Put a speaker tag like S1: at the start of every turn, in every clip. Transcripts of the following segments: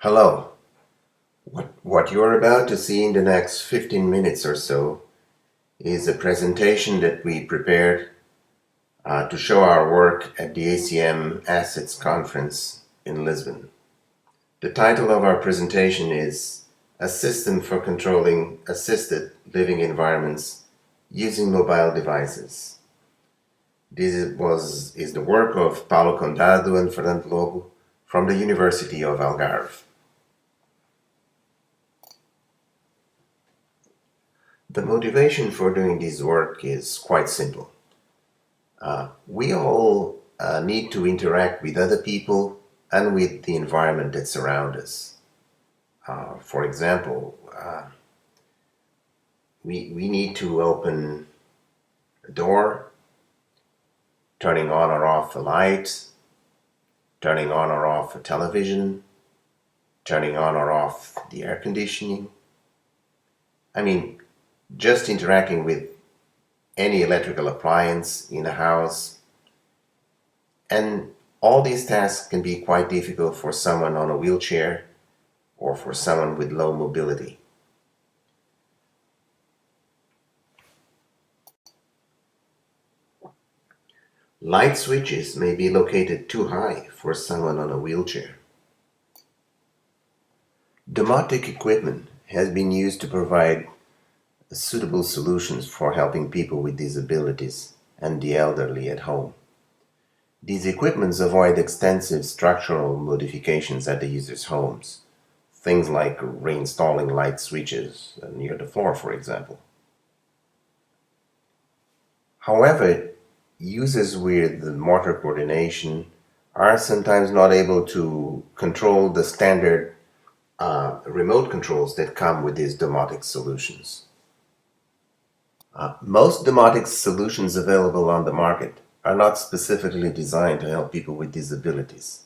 S1: Hello. What you're about to see in the next 15 minutes or so is a presentation that we prepared to show our work at the ACM Assets Conference in Lisbon. The title of our presentation is A System for Controlling Assisted Living Environments Using Mobile Devices. This is the work of Paulo Condado and Fernando Lobo from the University of Algarve. The motivation for doing this work is quite simple. We all need to interact with other people and with the environment that surrounds us. For example, we need to open a door, turning on or off a light, turning on or off a television, turning on or off the air conditioning. Just interacting with any electrical appliance in a house. And all these tasks can be quite difficult for someone on a wheelchair or for someone with low mobility. Light switches may be located too high for someone on a wheelchair. Domotic equipment has been used to provide suitable solutions for helping people with disabilities and the elderly at home. These equipments avoid extensive structural modifications at the user's homes, things like reinstalling light switches near the floor, for example. However, users with motor coordination are sometimes not able to control the standard remote controls that come with these domotic solutions. Most domotic solutions available on the market are not specifically designed to help people with disabilities.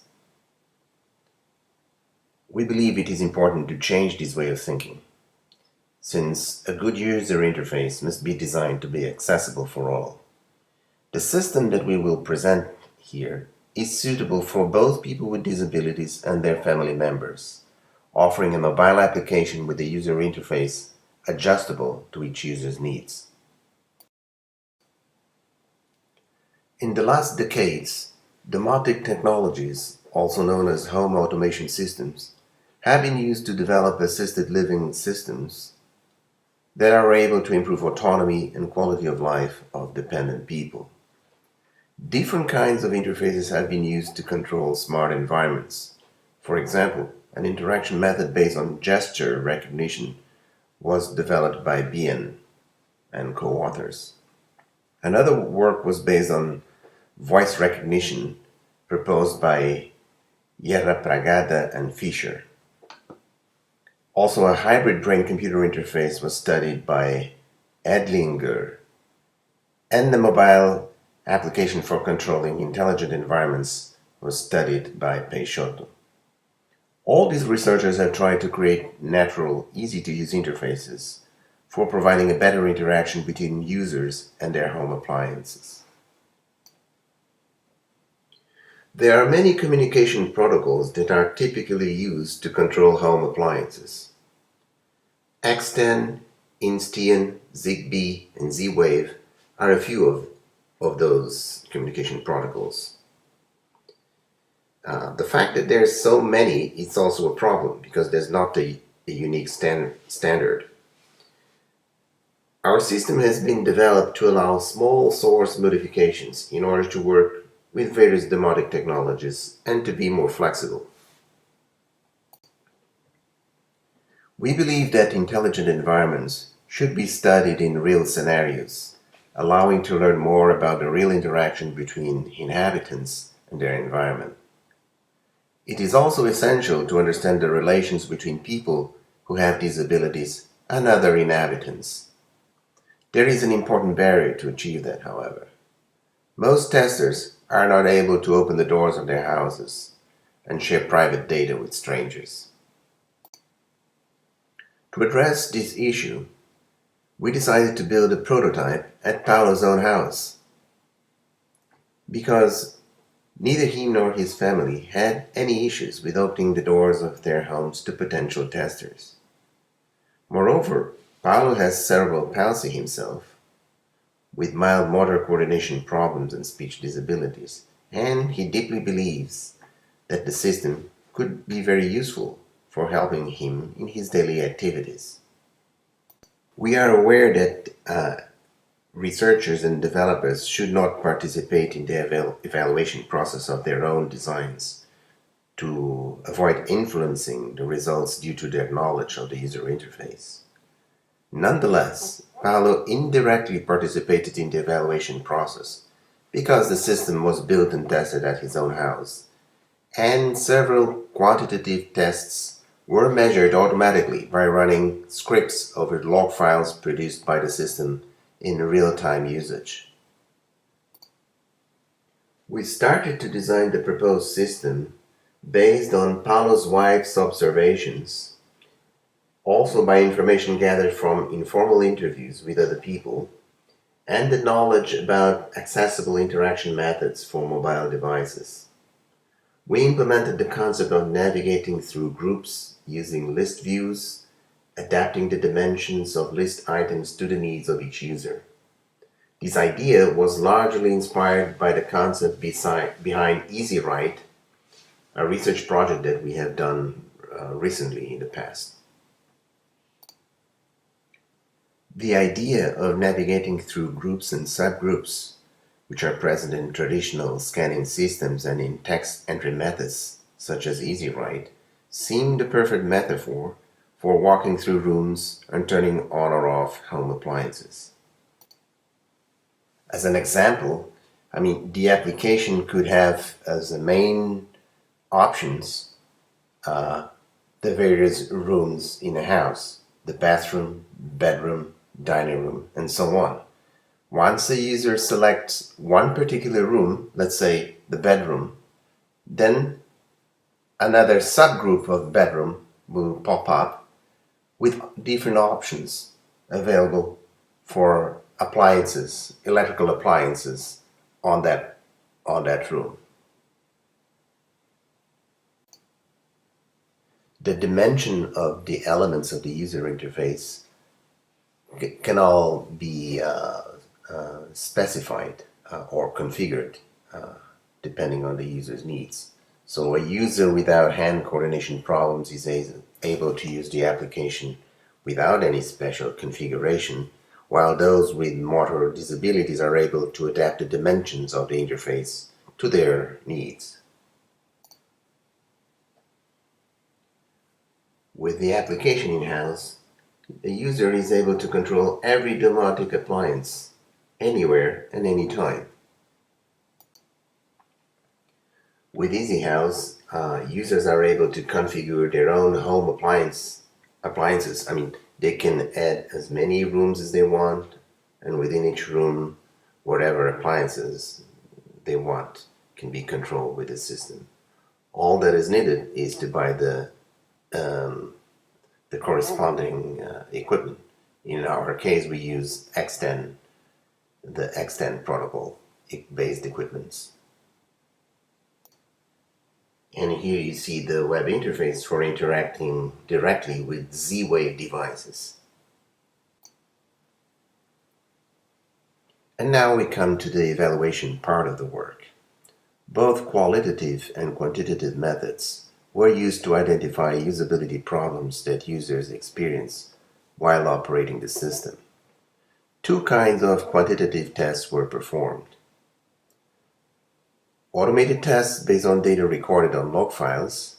S1: We believe it is important to change this way of thinking, since a good user interface must be designed to be accessible for all. The system that we will present here is suitable for both people with disabilities and their family members, offering a mobile application with a user interface adjustable to each user's needs. In the last decades, domotic technologies, also known as home automation systems, have been used to develop assisted living systems that are able to improve autonomy and quality of life of dependent people. Different kinds of interfaces have been used to control smart environments. For example, an interaction method based on gesture recognition was developed by Bien and co-authors. Another work was based on voice recognition proposed by Yerra Pragada and Fischer. Also, a hybrid brain-computer interface was studied by Edlinger, and the mobile application for controlling intelligent environments was studied by Peixoto. All these researchers have tried to create natural, easy-to-use interfaces for providing a better interaction between users and their home appliances. There are many communication protocols that are typically used to control home appliances. X10, Insteon, Zigbee, and Z-Wave are a few of those communication protocols. The fact that there's so many is also a problem because there's not a unique standard. Our system has been developed to allow small source modifications in order to work with various domotic technologies and to be more flexible. We believe that intelligent environments should be studied in real scenarios, allowing to learn more about the real interaction between inhabitants and their environment. It is also essential to understand the relations between people who have disabilities and other inhabitants. There is an important barrier to achieve that, however. Most testers are not able to open the doors of their houses and share private data with strangers. To address this issue, we decided to build a prototype at Paulo's own house, because Neither he nor his family had any issues with opening the doors of their homes to potential testers. Moreover, Paulo has cerebral palsy himself, with mild motor coordination problems and speech disabilities, and he deeply believes that the system could be very useful for helping him in his daily activities. We are aware that researchers and developers should not participate in the evaluation process of their own designs to avoid influencing the results due to their knowledge of the user interface. Nonetheless, Paolo indirectly participated in the evaluation process because the system was built and tested at his own house, and several quantitative tests were measured automatically by running scripts over log files produced by the system in real-time usage. We started to design the proposed system based on Paolo's wife's observations, also by information gathered from informal interviews with other people, and the knowledge about accessible interaction methods for mobile devices. We implemented the concept of navigating through groups using list views, adapting the dimensions of list items to the needs of each user. This idea was largely inspired by the concept behind Easy Write, a research project that we have done recently in the past. The idea of navigating through groups and subgroups, which are present in traditional scanning systems and in text entry methods such as Easy Write, seemed the perfect metaphor for walking through rooms and turning on or off home appliances. As an example, the application could have as the main options the various rooms in a house, the bathroom, bedroom, dining room, and so on. Once a user selects one particular room, let's say the bedroom, then another subgroup of bedroom will pop up with different options available for appliances, electrical appliances on that room. The dimension of the elements of the user interface can all be specified or configured depending on the user's needs. So a user without hand coordination problems is able to use the application without any special configuration, while those with motor disabilities are able to adapt the dimensions of the interface to their needs. With the application in-house, the user is able to control every domotic appliance, anywhere and anytime. With EasyHouse, users are able to configure their own home appliances. They can add as many rooms as they want, and within each room, whatever appliances they want can be controlled with the system. All that is needed is to buy the corresponding equipment. In our case, we use the X10 protocol based equipments. And here you see the web interface for interacting directly with Z-Wave devices. And now we come to the evaluation part of the work. Both qualitative and quantitative methods were used to identify usability problems that users experience while operating the system. Two kinds of quantitative tests were performed. Automated tests based on data recorded on log files,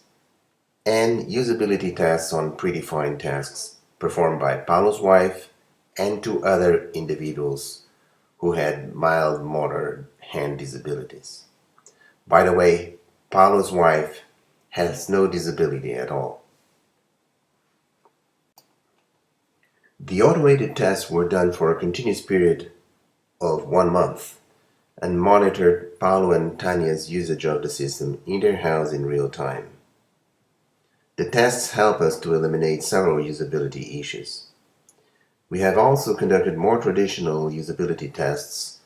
S1: and usability tests on predefined tasks performed by Paulo's wife and two other individuals who had mild motor hand disabilities. By the way, Paulo's wife has no disability at all. The automated tests were done for a continuous period of 1 month and monitored Paulo and Tanya's usage of the system in their house in real time. The tests help us to eliminate several usability issues. We have also conducted more traditional usability tests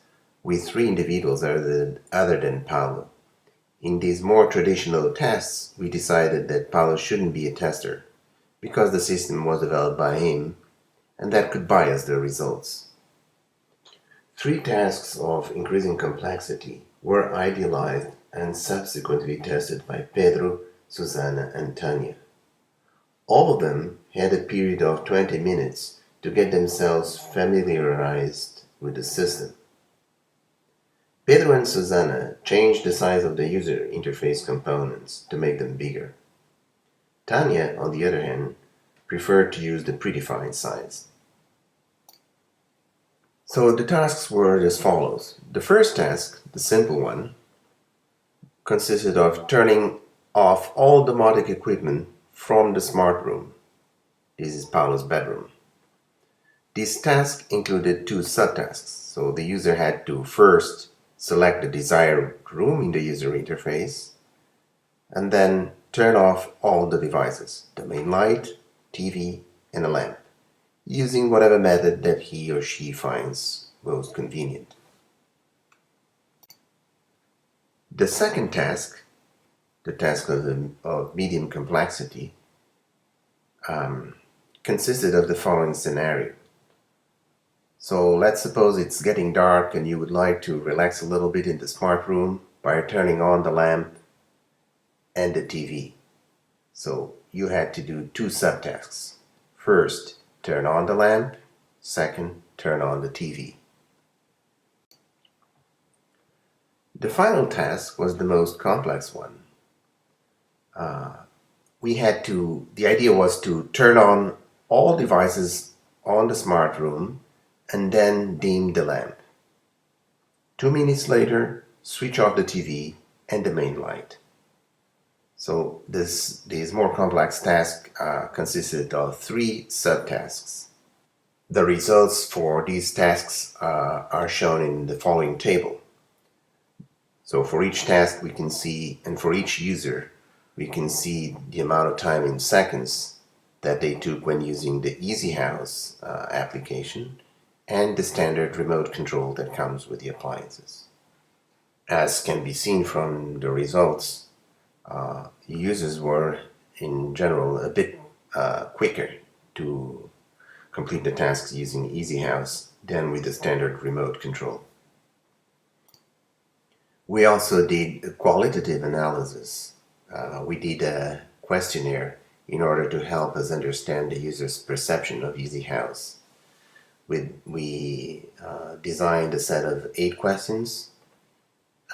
S1: with 3 individuals other than Paulo. In these more traditional tests, we decided that Paulo shouldn't be a tester because the system was developed by him and that could bias the results. Three tasks of increasing complexity were idealized and subsequently tested by Pedro, Susana, and Tanya. All of them had a period of 20 minutes to get themselves familiarized with the system. Pedro and Susana changed the size of the user interface components to make them bigger. Tanya, on the other hand, preferred to use the predefined size. So the tasks were as follows. The first task, the simple one, consisted of turning off all domotic equipment from the smart room. This is Paulo's bedroom. This task included two subtasks. So the user had to first select the desired room in the user interface and then turn off all the devices, the main light, TV, and a lamp, using whatever method that he or she finds most convenient. The second task, the task of medium complexity, consisted of the following scenario. So let's suppose it's getting dark and you would like to relax a little bit in the smart room by turning on the lamp and the TV. So you had to do two subtasks. First, turn on the lamp. Second, turn on the TV. The final task was the most complex one. The idea was to turn on all devices on the smart room and then dim the lamp. 2 minutes later, switch off the TV and the main light. So this more complex task consisted of three subtasks. The results for these tasks are shown in the following table. So for each task we can see, and for each user, we can see the amount of time in seconds that they took when using the Easy House application and the standard remote control that comes with the appliances. As can be seen from the results, users were in general a bit quicker to complete the tasks using Easy House than with the standard remote control. We also did a qualitative analysis. We did a questionnaire in order to help us understand the user's perception of Easy House. We designed a set of 8 questions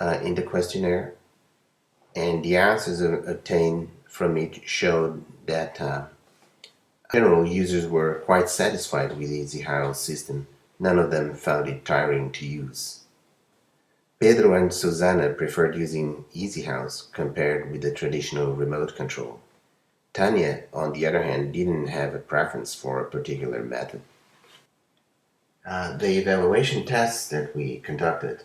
S1: in the questionnaire, and the answers obtained from it showed that in general, users were quite satisfied with the Easy House system. None of them found it tiring to use. Pedro and Susana preferred using Easy House compared with the traditional remote control. Tanya, on the other hand, didn't have a preference for a particular method. The evaluation tests that we conducted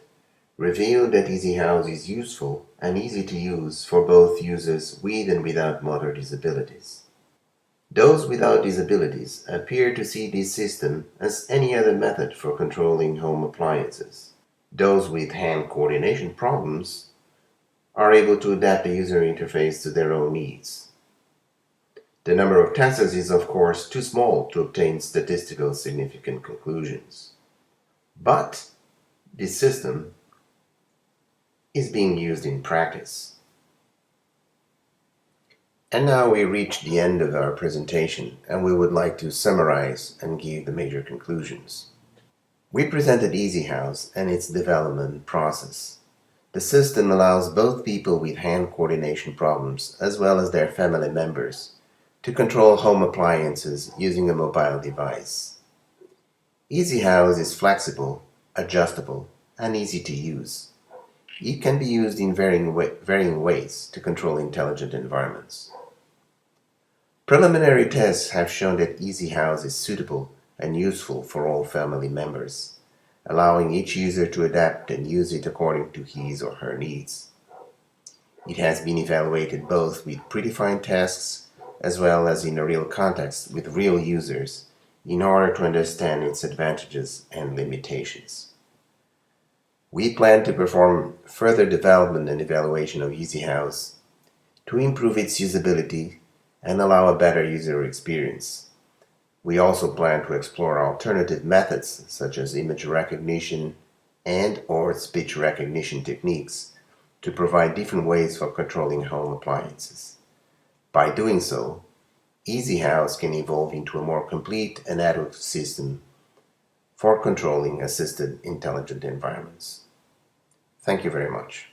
S1: revealed that Easy House is useful and easy to use for both users with and without motor disabilities. Those without disabilities appear to see this system as any other method for controlling home appliances. Those with hand coordination problems are able to adapt the user interface to their own needs. The number of testers is, of course, too small to obtain statistical significant conclusions. But this system is being used in practice. And now we reach the end of our presentation, and we would like to summarize and give the major conclusions. We presented Easy House and its development process. The system allows both people with hand coordination problems as well as their family members to control home appliances using a mobile device. Easy House is flexible, adjustable, and easy to use. It can be used in varying ways to control intelligent environments. Preliminary tests have shown that Easy House is suitable and useful for all family members, allowing each user to adapt and use it according to his or her needs. It has been evaluated both with predefined tasks as well as in a real context with real users in order to understand its advantages and limitations. We plan to perform further development and evaluation of EasyHouse to improve its usability and allow a better user experience. We also plan to explore alternative methods such as image recognition and/or speech recognition techniques to provide different ways for controlling home appliances. By doing so, EasyHouse can evolve into a more complete and adequate system for controlling assisted intelligent environments. Thank you very much.